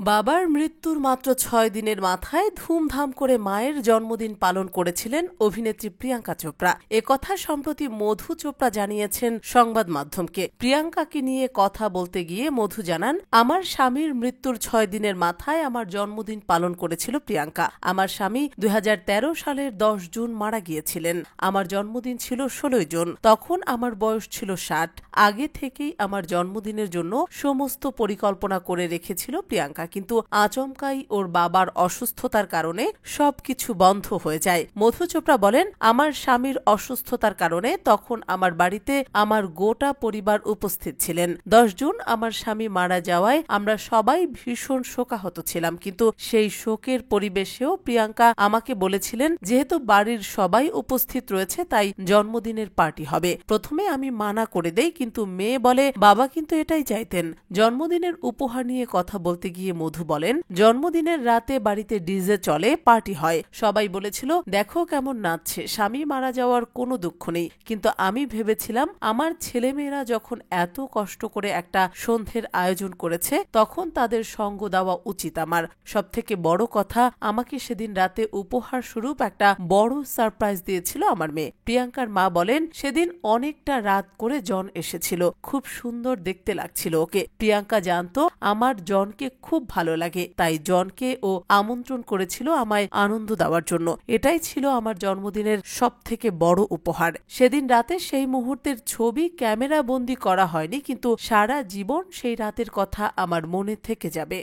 বাবার মৃত্যুর মাত্র ৬ দিনের মাথায় ধুমধাম করে মায়ের জন্মদিন পালন করেছিলেন অভিনেত্রী প্রিয়াঙ্কা চোপড়া। একথা সম্প্রতি মধু চোপড়া জানিয়েছেন সংবাদ মাধ্যমকে। প্রিয়াঙ্কাকে নিয়ে কথা বলতে গিয়ে মধু জানান, আমার স্বামীর মৃত্যুর ৬ দিনের মাথায় আমার জন্মদিন পালন করেছিল প্রিয়াঙ্কা। আমার স্বামী ২০১৩ সালের ১০ জুন মারা গিয়েছিলেন। আমার জন্মদিন ছিল ১৬ জুন। তখন আমার বয়স ছিল ৬০। আগে থেকেই আমার জন্মদিনের জন্য সমস্ত পরিকল্পনা করে রেখেছিল প্রিয়াঙ্কা, কিন্তু আচমকাই ওর বাবার অসুস্থতার কারণে সবকিছু বন্ধ হয়ে যায়। মধু চোপড়া বলেন, আমার স্বামীর অসুস্থতার কারণে তখন আমার বাড়িতে আমার গোটা পরিবার উপস্থিত ছিলেন। ১০ জুন আমার স্বামী মারা যাওয়ায় আমরা সবাই ভীষণ শোকাহত ছিলাম, কিন্তু সেই শোকের পরিবেশেও প্রিয়াঙ্কা আমাকে বলেছিলেন, যেহেতু বাড়ির সবাই উপস্থিত রয়েছে তাই জন্মদিনের পার্টি হবে। প্রথমে আমি মানা করে দেই, কিন্তু মেয়ে বলে বাবা কিন্তু এটাই চাইতেন। জন্মদিনের উপহার নিয়ে কথা বলতে গিয়ে মধু বলেন, জন্মদিনের রাতে বাড়িতে ডিজে চলে, পার্টি হয়। সবাই বলেছিল দেখো কেমন নাচছে, স্বামী মারা যাওয়ার কোনো দুঃখ নেই। কিন্তু আমি ভেবেছিলাম আমার ছেলেমেয়েরা যখন এত কষ্ট করে একটা সন্ধ্যের আয়োজন করেছে তখন তাদের সঙ্গ দেওয়া উচিত আমার। সবথেকে বড় কথা, আমাকে সেদিন রাতে উপহার স্বরূপ একটা বড় সারপ্রাইজ দিয়েছিল আমার মেয়ে। প্রিয়াঙ্কার মা বলেন, সেদিন অনেকটা রাত করে জন এসেছিল, খুব সুন্দর দেখতে লাগছিল ওকে। প্রিয়াঙ্কা জানতো আমার জনকে খুব ভালো লাগে, তাই জনকে ও আমন্ত্রণ করেছিল আমায় আনন্দ দেওয়ার জন্য। এটাই ছিল আমার জন্মদিনের সবথেকে বড় উপহার। সেদিন রাতে সেই মুহূর্তের ছবি ক্যামেরা বন্দী করা হয়নি, কিন্তু সারা জীবন সেই রাতের কথা আমার মনে থেকে যাবে।